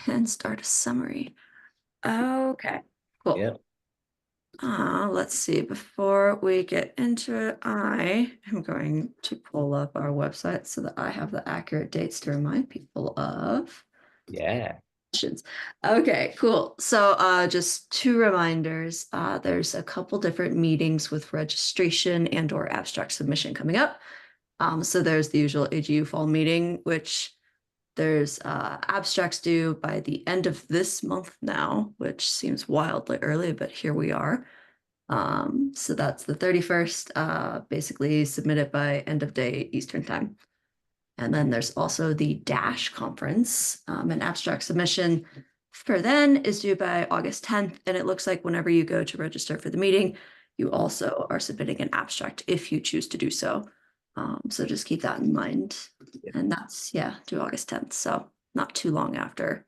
and start a summary. Okay, cool. Yeah. Let's see. Before we get into it, I am going to pull up our website so that I have the accurate dates to remind people of. Yeah. Questions. Okay, cool. So just two reminders. There's a couple different meetings with registration and or abstract submission coming up. So there's the usual AGU fall meeting, which there's abstracts due by the end of this month now, which seems wildly early, but here we are. So that's the 31st, basically submit it by end of day Eastern time. And then there's also the DASH conference. An abstract submission for then is due by August 10th. And it looks like whenever you go to register for the meeting, you also are submitting an abstract if you choose to do so. So just keep that in mind. Yeah. And that's, yeah, due August 10th. So not too long after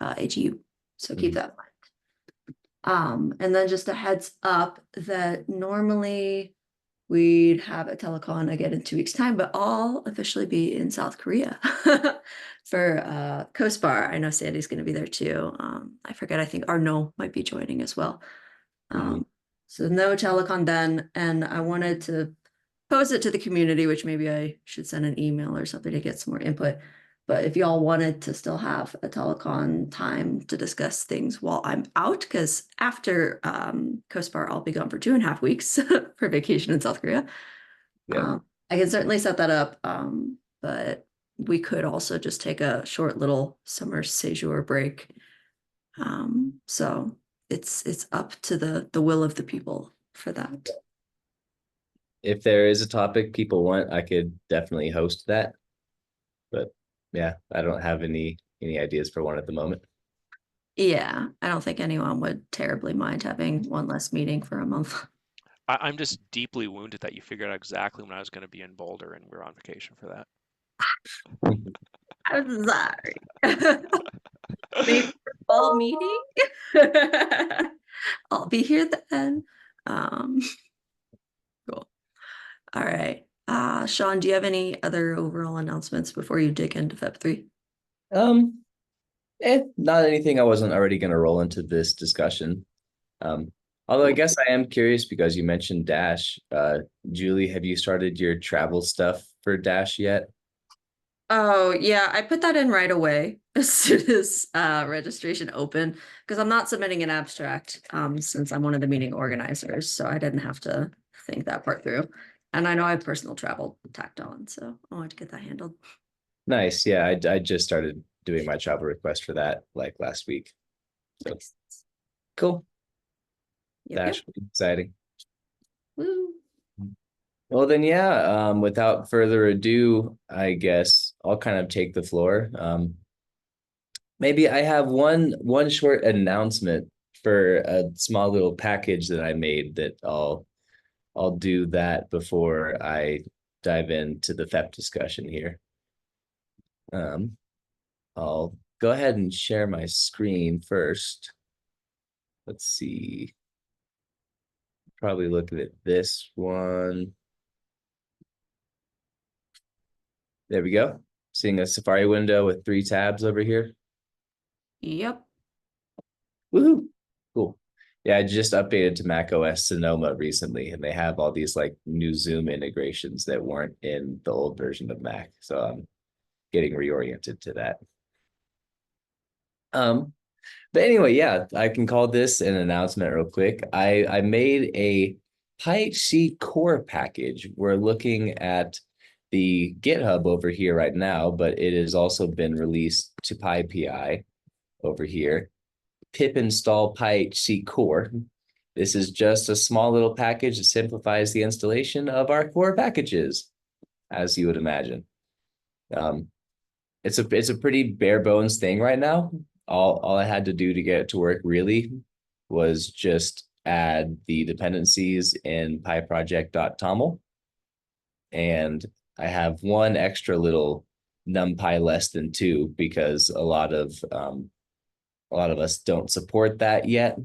AGU. So keep that in mind. And then just a heads up that normally we'd have a telecon again in 2 weeks' time, but I'll officially be in South Korea for COSPAR. I know Sandy's going to be there too. I forget, I think Arnaud might be joining as well. Mhm. So no telecon then, and I wanted to pose it to the community, which maybe I should send an email or something to get some more input. But if y'all wanted to still have a telecon time to discuss things while I'm out, because after COSPAR, I'll be gone for 2.5 weeks for vacation in South Korea. Yeah. I can certainly set that up, but we could also just take a short little summer séjour break. So it's up to the will of the people for that. If there is a topic people want, I could definitely host that. But yeah, I don't have any ideas for one at the moment. Yeah, I don't think anyone would terribly mind having one less meeting for a month. I'm just deeply wounded that you figured out exactly when I was going to be in Boulder and we are on vacation for that. I'm sorry. Maybe for fall meeting. I'll be here then. Um, cool. All right. Sean, do you have any other overall announcements before you dig into Feb 3? Um, Not anything I wasn't already going to roll into this discussion. Although I guess I am curious because you mentioned Dash. Julie, have you started your travel stuff for Dash yet? Oh, yeah, I put that in right away as soon as registration opened because I'm not submitting an abstract since I'm one of the meeting organizers, so I didn't have to think that part through. And I know I have personal travel tacked on, so I wanted to get that handled. Nice. Yeah, I just started doing my travel request for that like last week. So Nice. cool. Yep, Dash yep. will be exciting. Woo. Well then, yeah. Without further ado, I guess I'll kind of take the floor. Maybe I have one short announcement for a small little package that I made that I'll do that before I dive into the FEP discussion here. I'll go ahead and share my screen first. Let's see. Probably looking at this one. There we go. Seeing a Safari window with 3 tabs over here. Yep. Woohoo! Cool. Yeah, I just updated to Mac OS Sonoma recently, and they have all these like new Zoom integrations that weren't in the old version of Mac. So I'm getting reoriented to that. Um, but anyway, yeah, I can call this an announcement real quick. I made a PyHC core package. We're looking at the GitHub over here right now, but it has also been released to PyPI over here. Pip install PyHC core. This is just a small little package that simplifies the installation of our core packages, as you would imagine. It's a pretty bare bones thing right now. All I had to do to get it to work really was just add the dependencies in pyproject.toml. And I have one extra little numpy less than 2 because a lot of us don't support that yet,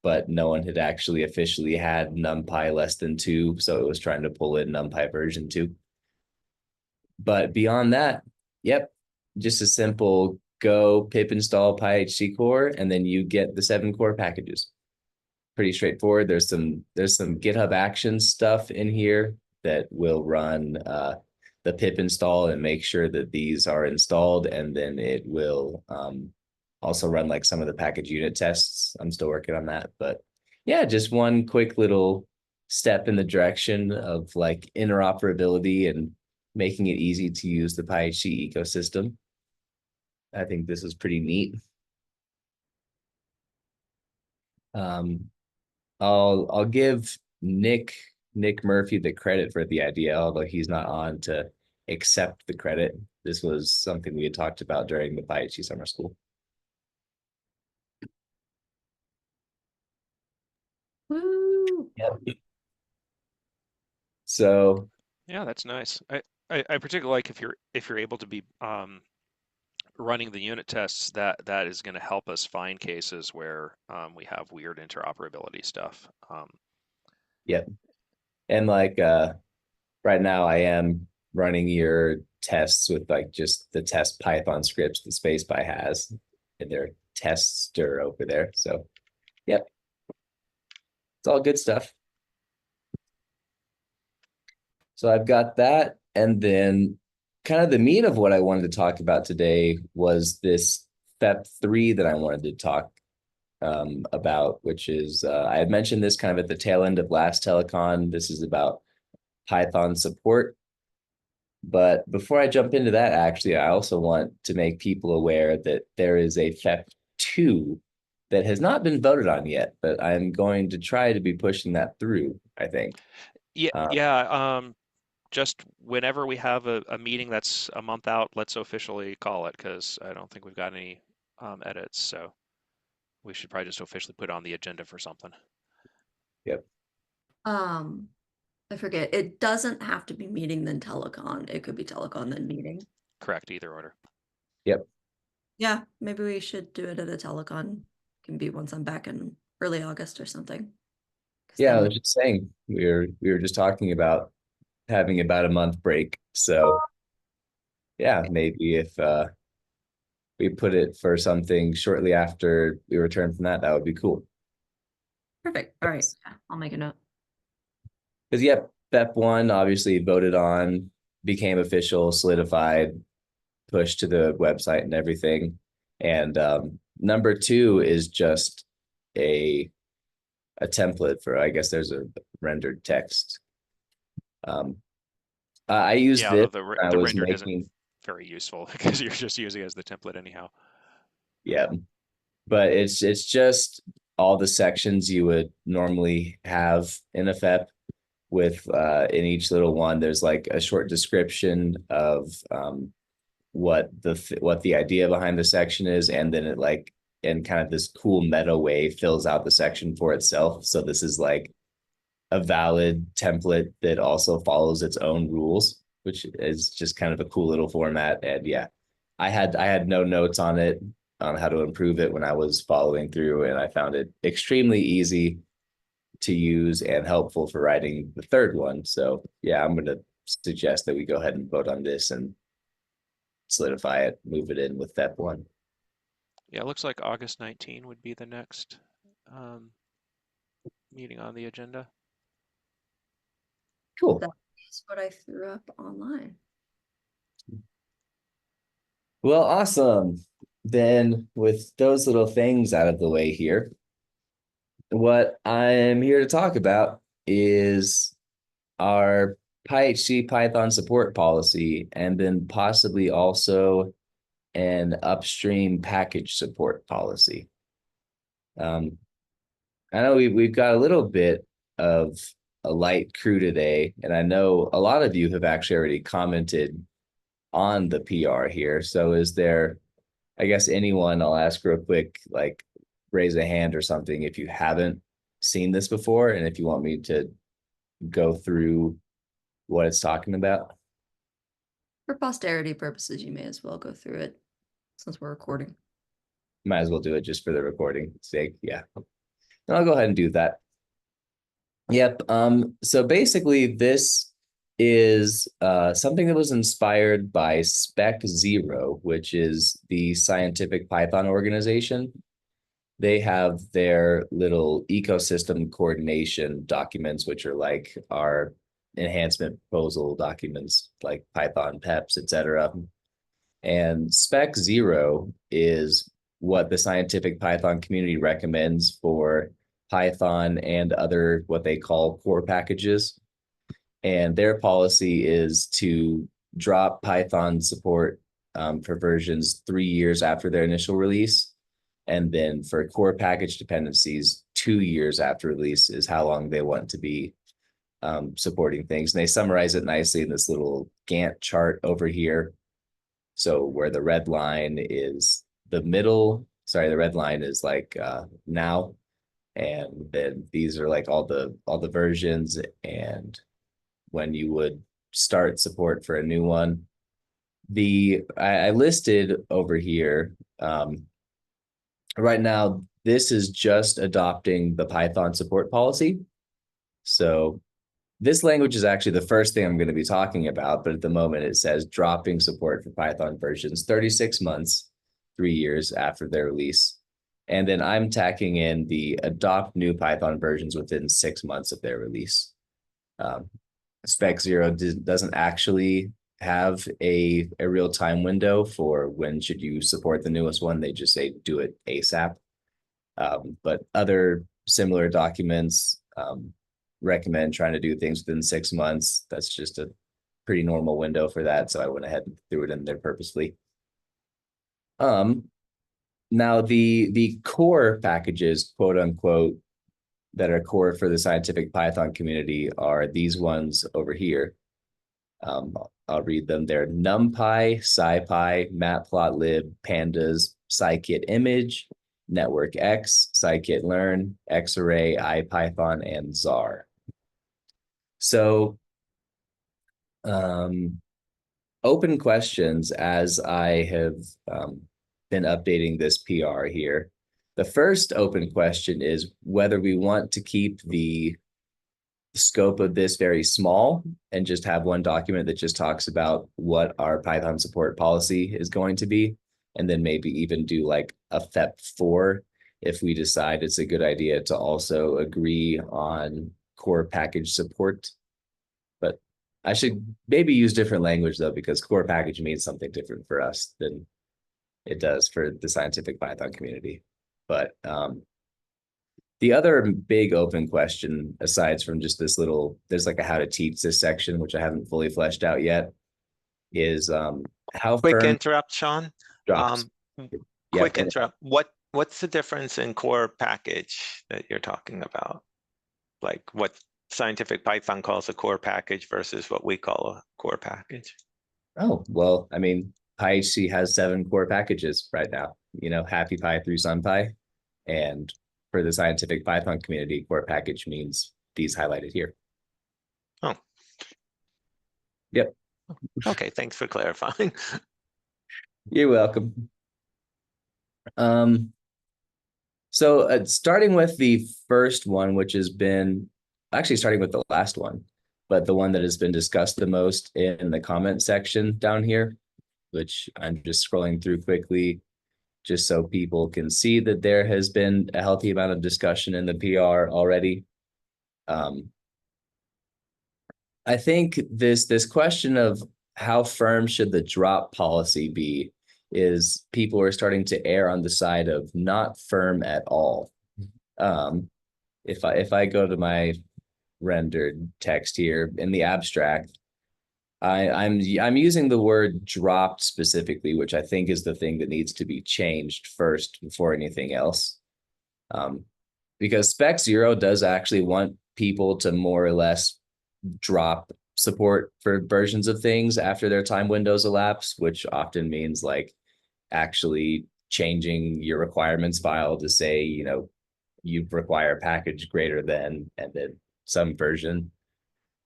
but no one had actually officially had numpy less than 2, so it was trying to pull in numpy version 2. But beyond that, yep, just a simple go pip install PyHC core, and then you get the 7 core packages. Pretty straightforward. There's some GitHub Actions stuff in here that will run the pip install and make sure that these are installed, and then it will also run like some of the package unit tests. I'm still working on that, but yeah, just one quick little step in the direction of like interoperability and making it easy to use the PyHC ecosystem. I think this is pretty neat. I'll give Nick Murphy the credit for the idea, although he's not on to accept the credit. This was something we had talked about during the PyHC summer school. Woo! Yep. So Yeah, that's nice. I particularly like if you're able to be running the unit tests, that is going to help us find cases where we have weird interoperability stuff. yep. And like right now I am running your tests with like just the test Python scripts that SpacePy has in their tester over there. So yep. It's all good stuff. So I've got that. And then kind of the meat of what I wanted to talk about today was this FEP3 that I wanted to talk about, which is, I had mentioned this kind of at the tail end of last Telecon. This is about Python support. But before I jump into that, actually, I also want to make people aware that there is a FEP2 that has not been voted on yet, but I'm going to try to be pushing that through, I think. Yeah. Just whenever we have a meeting that's a month out, let's officially call it, because I don't think we've got any edits. So we should probably just officially put it on the agenda for something. Yep. I forget. It doesn't have to be meeting then Telecon. It could be Telecon then meeting. Correct, either order. Yep. Yeah, maybe we should do it at a Telecon. Can be once I'm back in early August or something. Yeah, I was just saying we were just talking about having about a month break. So yeah, maybe if we put it for something shortly after we return from that, that would be cool. Perfect. All right. Yeah, I'll make a note. Because yeah, FEP1 obviously voted on, became official, solidified, pushed to the website and everything. And number 2 is just a template for, I guess there's a rendered text. I used this. The I was rendered making isn't very useful because you're just using it as the template anyhow. yeah, but it's just all the sections you would normally have in a FEP with in each little one there's like a short description of what the idea behind the section is, and then it like in kind of this cool meta way fills out the section for itself. So this is like a valid template that also follows its own rules, which is just kind of a cool little format. And yeah, I had no notes on it on how to improve it when I was following through, and I found it extremely easy to use and helpful for writing the third one. So yeah, I'm going to suggest that we go ahead and vote on this and solidify it, move it in with FEP1. Yeah, it looks like August 19 would be the next meeting on the agenda. Cool. That is what I threw up online. Well, awesome. Then with those little things out of the way here, what I'm here to talk about is our PyHC Python support policy, and then possibly also an upstream package support policy. I know we've got a little bit of a light crew today, and I know a lot of you have actually already commented on the PR here. So is there, I guess anyone, I'll ask real quick, like raise a hand or something if you haven't seen this before, and if you want me to go through what it's talking about. For posterity purposes, you may as well go through it since we're recording. Might as well do it just for the recording sake. Yeah. And I'll go ahead and do that. Yep. So basically this is something that was inspired by Spec Zero, which is the scientific Python organization. They have their little ecosystem coordination documents, which are like our enhancement proposal documents, like Python, PEPs, etc. And Spec Zero is what the scientific Python community recommends for Python and other what they call core packages. And their policy is to drop Python support for versions 3 years after their initial release. And then for core package dependencies, 2 years after release is how long they want to be supporting things. And they summarize it nicely in this little Gantt chart over here. So where the red line is the red line is like now. And then these are like all the versions and when you would start support for a new one. I listed over here, right now, this is just adopting the Python support policy. So this language is actually the first thing I'm going to be talking about, but at the moment it says dropping support for Python versions 36 months, 3 years after their release. And then I'm tacking in the adopt new Python versions within 6 months of their release. Spec Zero doesn't actually have a real time window for when should you support the newest one. They just say do it ASAP. But other similar documents recommend trying to do things within 6 months. That's just a pretty normal window for that. So I went ahead and threw it in there purposely. Now the core packages, quote unquote, that are core for the scientific Python community are these ones over here. I'll read them. They're NumPy, SciPy, Matplotlib, Pandas, scikit-image, NetworkX, scikit-learn, Xarray, IPython, and Zar. So open questions as I have been updating this PR here. The first open question is whether we want to keep the scope of this very small and just have one document that just talks about what our Python support policy is going to be, and then maybe even do like a FEP4 if we decide it's a good idea to also agree on core package support. But I should maybe use different language though, because core package means something different for us than it does for the scientific Python community. But the other big open question, aside from just this little, there's like a how to teach this section, which I haven't fully fleshed out yet, is how Quick firm interrupt, Sean. drops. Quick interrupt. What's the difference in core package that you're talking about? Like what scientific Python calls a core package versus what we call a core package? Oh, well, I mean, PyHC has 7 core packages right now, Happy Py through SunPy. And for the scientific Python community, core package means these highlighted here. Oh. Yep. Okay, thanks for clarifying. You're welcome. So starting with the first one, which has been actually starting with the last one, but the one that has been discussed the most in the comment section down here, which I'm just scrolling through quickly, just so people can see that there has been a healthy amount of discussion in the PR already. I think this question of how firm should the drop policy be is people are starting to err on the side of not firm at all. If I go to my rendered text here in the abstract, I'm using the word dropped specifically, which I think is the thing that needs to be changed first before anything else. Because Spec Zero does actually want people to more or less drop support for versions of things after their time windows elapse, which often means like actually changing your requirements file to say, you require a package greater than, and then some version.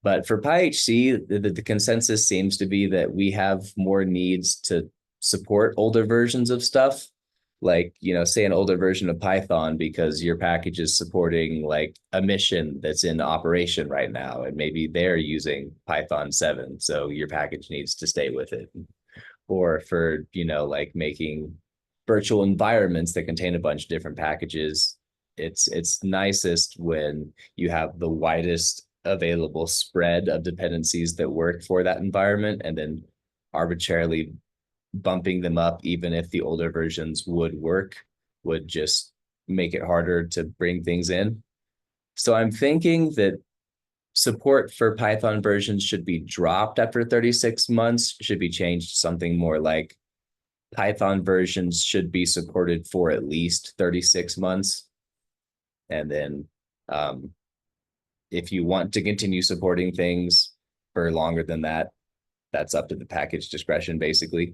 But for PyHC, the consensus seems to be that we have more needs to support older versions of stuff. like, say an older version of Python because your package is supporting like a mission that's in operation right now, and maybe they're using Python 7, so your package needs to stay with it. Or for, like making virtual environments that contain a bunch of different packages, it's nicest when you have the widest available spread of dependencies that work for that environment, and then arbitrarily bumping them up, even if the older versions would work, would just make it harder to bring things in. So I'm thinking that support for Python versions should be dropped after 36 months, should be changed to something more like Python versions should be supported for at least 36 months. And then if you want to continue supporting things for longer than that, that's up to the package discretion, basically.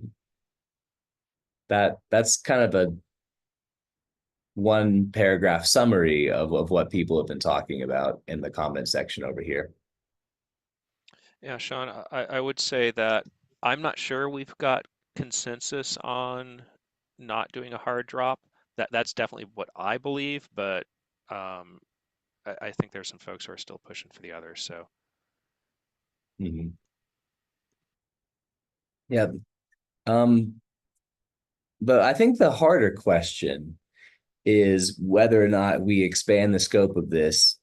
That's kind of a one paragraph summary of what people have been talking about in the comment section over here. Yeah, Sean, I would say that I'm not sure we've got consensus on not doing a hard drop. That's definitely what I believe, but I think there's some folks who are still pushing for the others. So Yeah. But I think the harder question is whether or not we expand the scope of this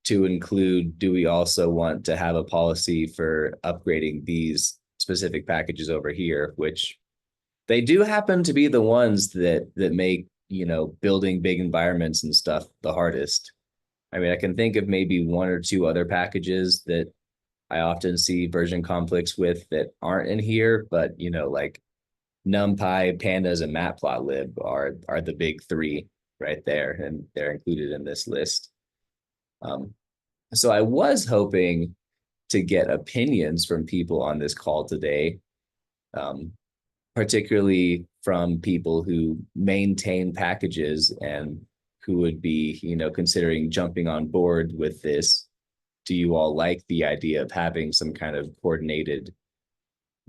to include, do we also want to have a policy for upgrading these specific packages over here, which they do happen to be the ones that make, building big environments and stuff the hardest. I mean, I can think of maybe one or two other packages that I often see version conflicts with that aren't in here, but like NumPy, Pandas, and Matplotlib are the big three right there, and they're included in this list. So I was hoping to get opinions from people on this call today, particularly from people who maintain packages and who would be, considering jumping on board with this. Do you all like the idea of having some kind of coordinated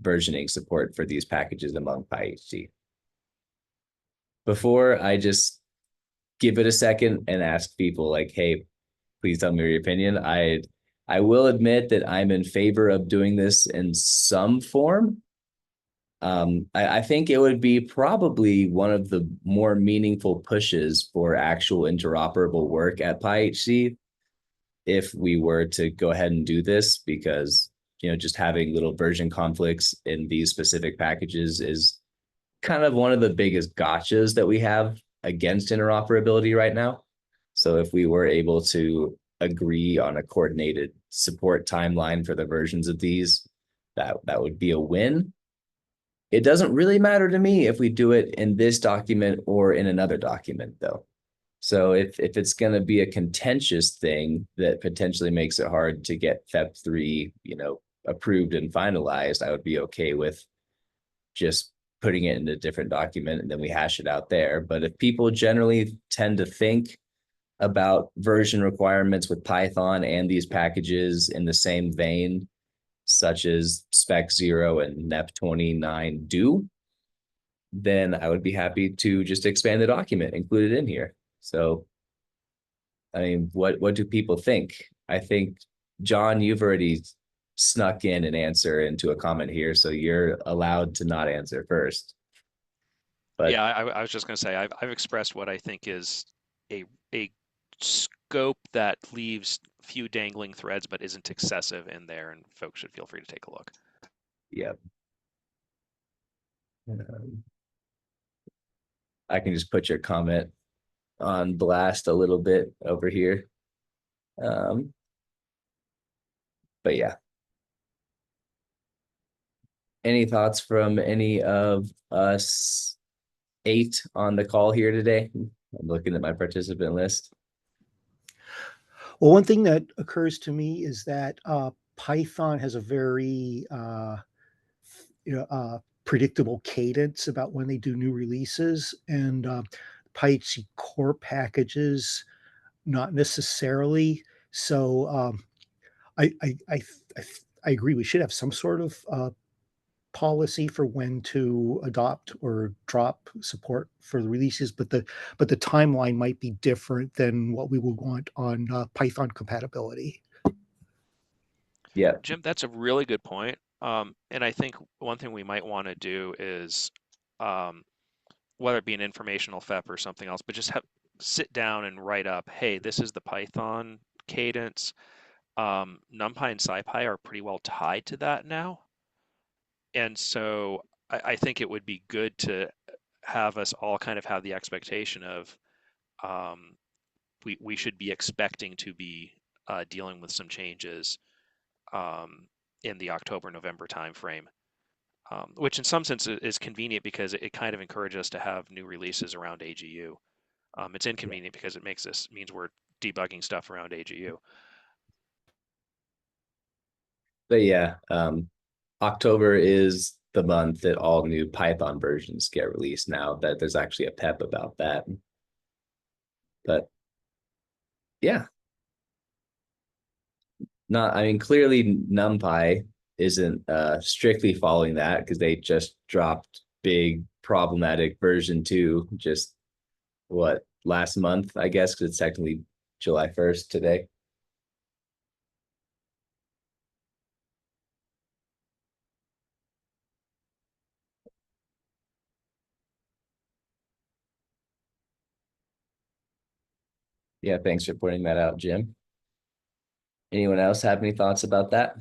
versioning support for these packages among PyHC? Before I just give it a second and ask people like, hey, please tell me your opinion, I will admit that I'm in favor of doing this in some form. I think it would be probably one of the more meaningful pushes for actual interoperable work at PyHC if we were to go ahead and do this, because just having little version conflicts in these specific packages is kind of one of the biggest gotchas that we have against interoperability right now. So if we were able to agree on a coordinated support timeline for the versions of these, that would be a win. It doesn't really matter to me if we do it in this document or in another document, though. So if it's going to be a contentious thing that potentially makes it hard to get FEP3, approved and finalized, I would be okay with just putting it in a different document and then we hash it out there. But if people generally tend to think about version requirements with Python and these packages in the same vein, such as Spec 0 and NEP29 do, then I would be happy to just expand the document, include it in here. So, I mean, what do people think? I think, John, you've already snuck in an answer into a comment here, so you're allowed to not answer first. But yeah, I was just going to say I've expressed what I think is a scope that leaves few dangling threads but isn't excessive in there, and folks should feel free to take a look. yeah. I can just put your comment on blast a little bit over here. But yeah. Any thoughts from any of us 8 on the call here today? I'm looking at my participant list. Well, one thing that occurs to me is that Python has a very predictable cadence about when they do new releases, and PyHC core packages not necessarily. So I agree. We should have some sort of policy for when to adopt or drop support for the releases, but the timeline might be different than what we would want on Python compatibility. Yeah, Jim, that's a really good point. And I think one thing we might want to do is, whether it be an informational FEP or something else, but just sit down and write up, hey, this is the Python cadence. NumPy and SciPy are pretty well tied to that now. And so I think it would be good to have us all kind of have the expectation of, we should be expecting to be dealing with some changes in the October-November timeframe, which in some sense is convenient because it kind of encourages us to have new releases around AGU. It's inconvenient because it means we're debugging stuff around AGU. but yeah, October is the month that all new Python versions get released now that there's actually a PEP about that. But yeah. I mean, clearly NumPy isn't strictly following that because they just dropped big problematic version 2 just last month, I guess, because it's technically July 1st today. Yeah, thanks for pointing that out, Jim. Anyone else have any thoughts about that?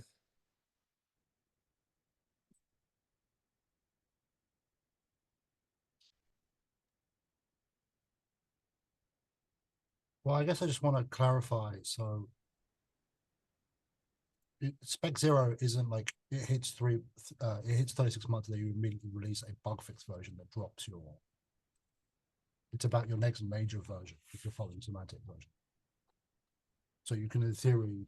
Well, I guess I just want to clarify. So spec 0 isn't like it hits 36 months and then you immediately release a bug fix version that drops your. It's about your next major version if you're following semantic version. So you can, in theory,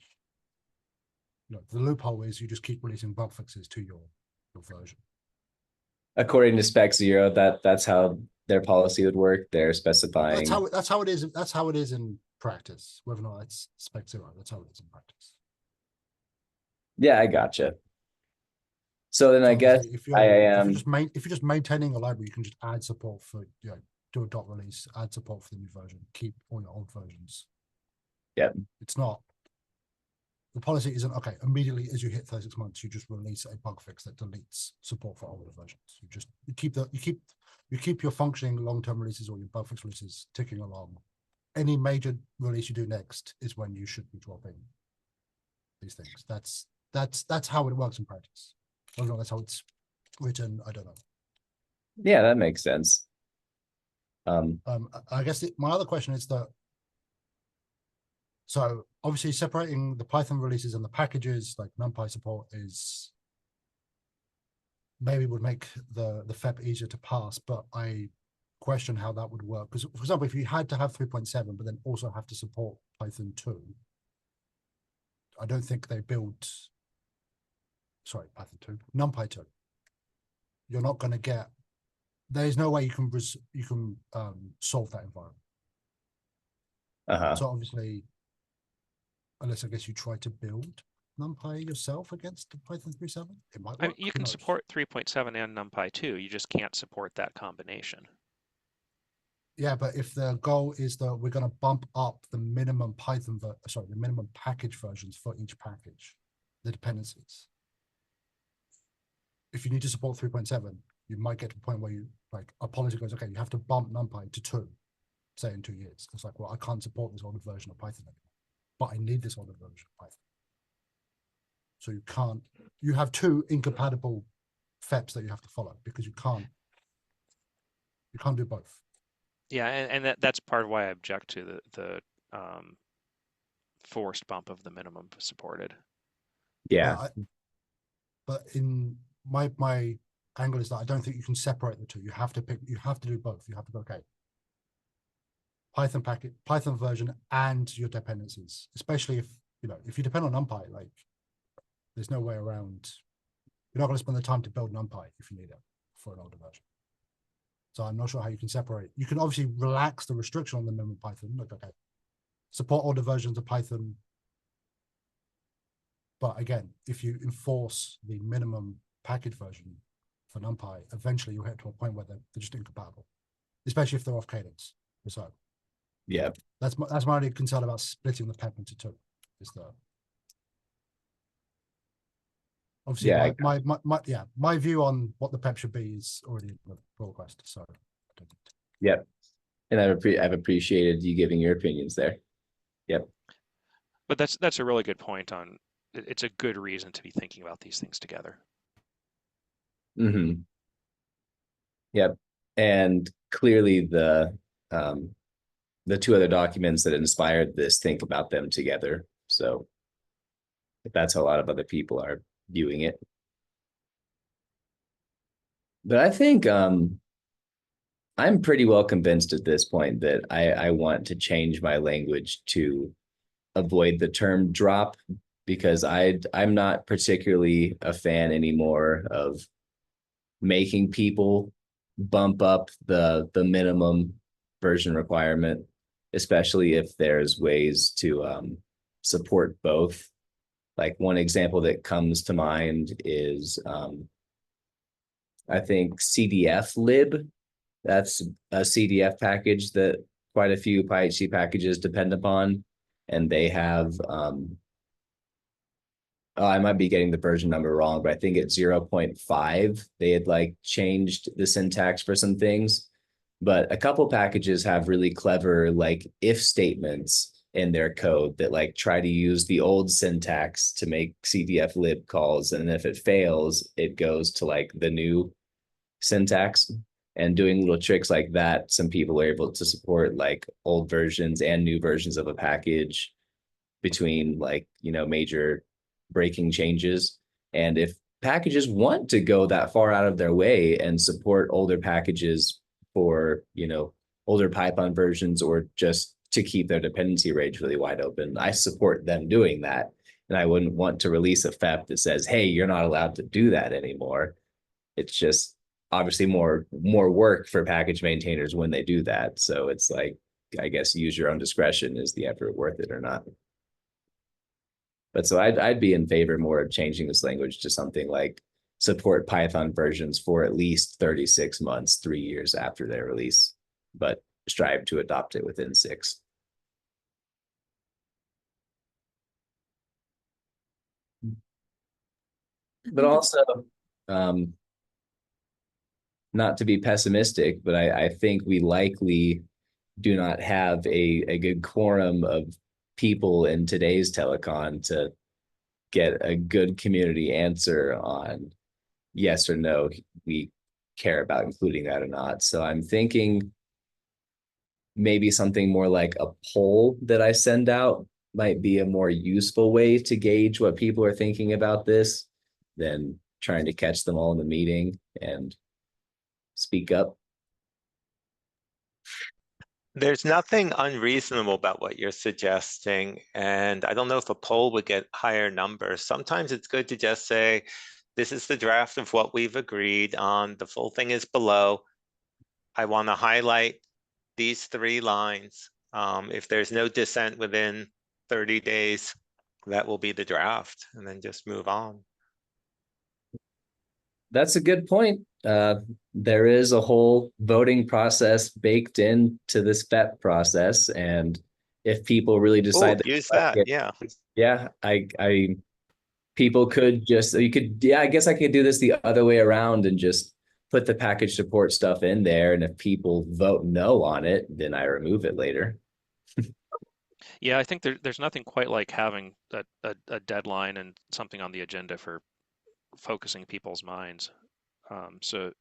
the loophole is you just keep releasing bug fixes to your version. According to spec 0, that's how their policy would work. They're specifying. That's how it is. That's how it is in practice. Whether or not it's spec 0, that's how it is in practice. Yeah, I gotcha. So then I guess if you're just maintaining a library, you can just add support for do a dot release, add support for the new version, keep all your old versions. Yep. It's not. The policy isn't okay. Immediately as you hit 36 months, you just release a bug fix that deletes support for older versions. You keep your functioning long-term releases or your bug fix releases ticking along. Any major release you do next is when you should be dropping these things. That's how it works in practice. I don't know, that's how it's written. I don't know. Yeah, that makes sense. I guess my other question is that. So obviously separating the Python releases and the packages like NumPy support is maybe would make the FEP easier to pass, but I question how that would work. Because for example, if you had to have 3.7, but then also have to support Python 2, I don't think they built, sorry, Python 2, NumPy 2. You're not going to get, there's no way you can solve that environment. So obviously, unless I guess you try to build NumPy yourself against Python 3.7, it might work. I mean, you can support 3.7 and NumPy 2. You just can't support that combination. Yeah, but if the goal is that we're going to bump up the minimum the minimum package versions for each package, the dependencies. If you need to support 3.7, you might get to a point where a policy goes, okay, you have to bump NumPy to 2, say in 2 years. It's like, well, I can't support this older version of Python anymore, but I need this older version of Python. So you have 2 incompatible FEPs that you have to follow because you can't do both. Yeah, and that's part of why I object to the forced bump of the minimum supported. Yeah. But in my angle is that I don't think you can separate the two. You have to do both. You have to go, okay, Python version and your dependencies, especially if you depend on NumPy, there's no way around. You're not going to spend the time to build NumPy if you need it for an older version. So I'm not sure how you can separate. You can obviously relax the restriction on the minimum Python. Okay, support older versions of Python. But again, if you enforce the minimum package version, for NumPy, eventually you'll hit to a point where they're just incompatible, especially if they're off cadence. So Yeah. that's my only concern about splitting the PEP into two. Is the obviously Yeah, my view on what the PEP should be is already in the pull request. So I don't think Yep. And I've appreciated you giving your opinions there. Yep. But that's a really good point on, it's a good reason to be thinking about these things together. Mm-hmm. Yep. And clearly the two other documents that inspired this think about them together. So that's how a lot of other people are viewing it. But I think I'm pretty well convinced at this point that I want to change my language to avoid the term drop, because I'm not particularly a fan anymore of making people bump up the minimum version requirement, especially if there's ways to support both. Like one example that comes to mind is I think CDF lib. That's a CDF package that quite a few PyHC packages depend upon, and they have I might be getting the version number wrong, but I think it's 0.5. They had like changed the syntax for some things, but a couple packages have really clever like if statements in their code that like try to use the old syntax to make CDF lib calls. And if it fails, it goes to like the new syntax. And doing little tricks like that, some people are able to support like old versions and new versions of a package between like, major breaking changes. And if packages want to go that far out of their way and support older packages for, older Python versions, or just to keep their dependency range really wide open, I support them doing that. And I wouldn't want to release a FEP that says, hey, you're not allowed to do that anymore. It's just obviously more work for package maintainers when they do that. So it's like, I guess, use your own discretion. Is the effort worth it or not? But so I'd be in favor more of changing this language to something like support Python versions for at least 36 months, 3 years after their release, but strive to adopt it within 6. But also, not to be pessimistic, but I think we likely do not have a good quorum of people in today's Telecon to get a good community answer on yes or no, we care about including that or not. So I'm thinking maybe something more like a poll that I send out might be a more useful way to gauge what people are thinking about this than trying to catch them all in the meeting and speak up. There's nothing unreasonable about what you're suggesting, and I don't know if a poll would get higher numbers. Sometimes it's good to just say, this is the draft of what we've agreed on. The full thing is below. I want to highlight these 3 lines. If there's no dissent within 30 days, that will be the draft, and then just move on. That's a good point. There is a whole voting process baked into this FEP process, and if people really decide to use that, people could just, I guess I could do this the other way around and just put the package support stuff in there, and if people vote no on it, then I remove it later. Yeah, I think there's nothing quite like having a deadline and something on the agenda for focusing people's minds. So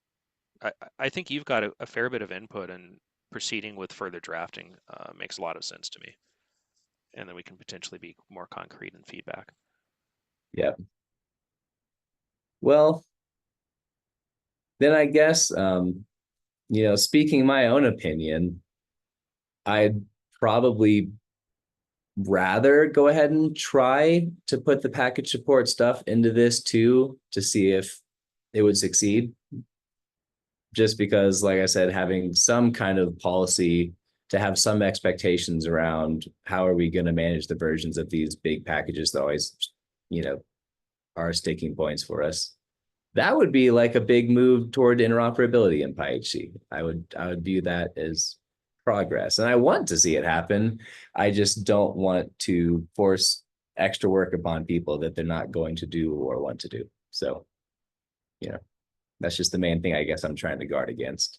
I think you've got a fair bit of input, and proceeding with further drafting makes a lot of sense to me. And then we can potentially be more concrete in feedback. Yeah. Well, then I guess, speaking my own opinion, I'd probably rather go ahead and try to put the package support stuff into this too, to see if it would succeed. Just because, like I said, having some kind of policy to have some expectations around how are we going to manage the versions of these big packages that always, are sticking points for us. that would be like a big move toward interoperability in PyHC. I would view that as progress, and I want to see it happen. I just don't want to force extra work upon people that they're not going to do or want to do. So, you know, that's just the main thing I guess I'm trying to guard against.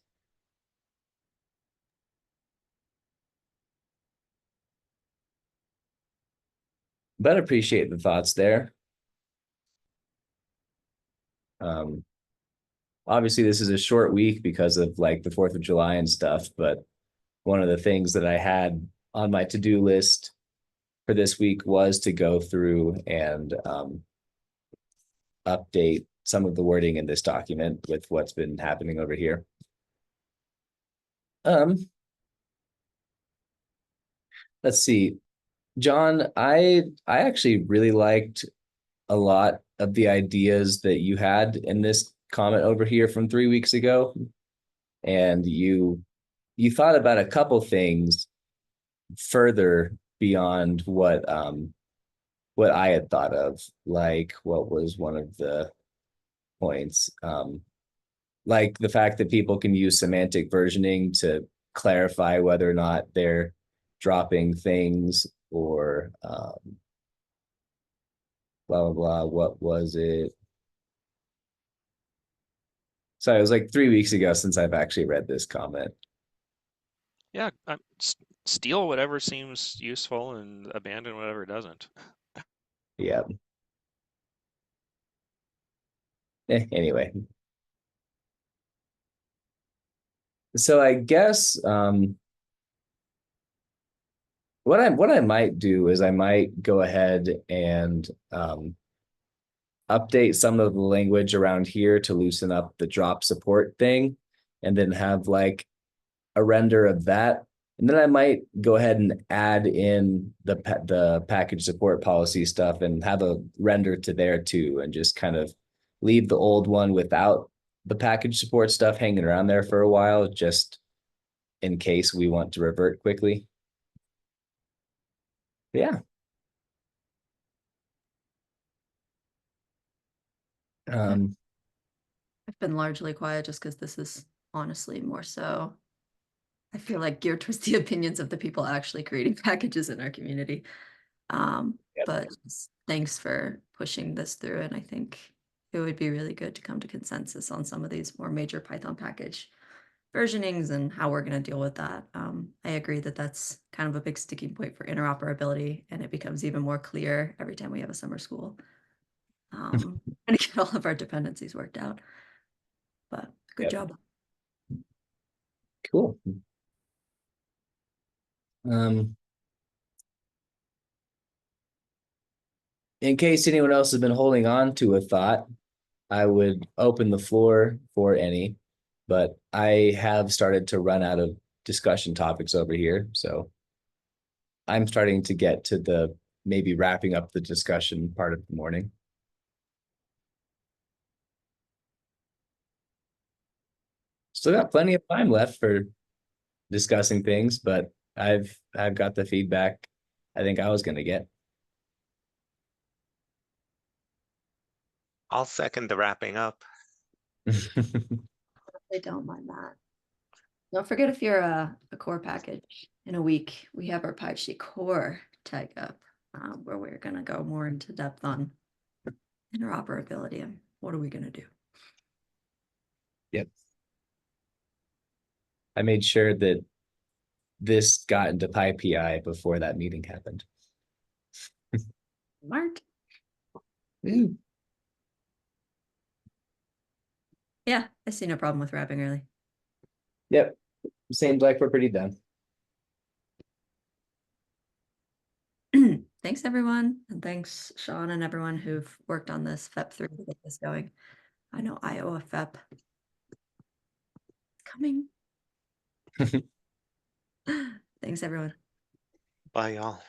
But appreciate the thoughts there. Obviously this is a short week because of like the 4th of July and stuff, but one of the things that I had on my to-do list for this week was to go through and update some of the wording in this document with what's been happening over here. Let's see, John, I actually really liked a lot of the ideas that you had in this comment over here from 3 weeks ago. And you thought about a couple things further beyond what I had thought of. Like, what was one of the points? Like the fact that people can use semantic versioning to clarify whether or not they're dropping things or blah blah blah. What was it? So it was like 3 weeks ago since I've actually read this comment. Yeah, steal whatever seems useful and abandon whatever doesn't. Yeah. Anyway. So I guess what I might do is I might go ahead and update some of the language around here to loosen up the drop support thing, and then have like a render of that. And then I might go ahead and add in the package support policy stuff and have a render to there too, and just kind of leave the old one without the package support stuff hanging around there for a while, just in case we want to revert quickly. Yeah. I've been largely quiet just because this is honestly more so, I feel like, geared towards the opinions of the people actually creating packages in our community. Yep. But thanks for pushing this through, and I think it would be really good to come to consensus on some of these more major Python package versionings and how we're going to deal with that. I agree that that's kind of a big sticking point for interoperability, and it becomes even more clear every time we have a summer school. Trying to get all of our dependencies worked out. But good Yep. job. Cool. In case anyone else has been holding on to a thought, I would open the floor for any, but I have started to run out of discussion topics over here. So I'm starting to get to the maybe wrapping up the discussion part of the morning. Still got plenty of time left for discussing things, but I've got the feedback I think I was going to get. I'll second the wrapping up. They don't mind that. Don't forget, if you're a core package, in a week, we have our PyHC core tag up, where we're going to go more into depth on interoperability and what are we going to do. Yep. I made sure that this got into PyPI before that meeting happened. Smart. Ooh. Yeah, I see no problem with wrapping early. Yep. Seems like we're pretty done. Thanks, everyone. And thanks, Sean, and everyone who've worked on this FEP3 to get this going. I know Iowa FEP coming. Thanks, everyone. Bye, y'all.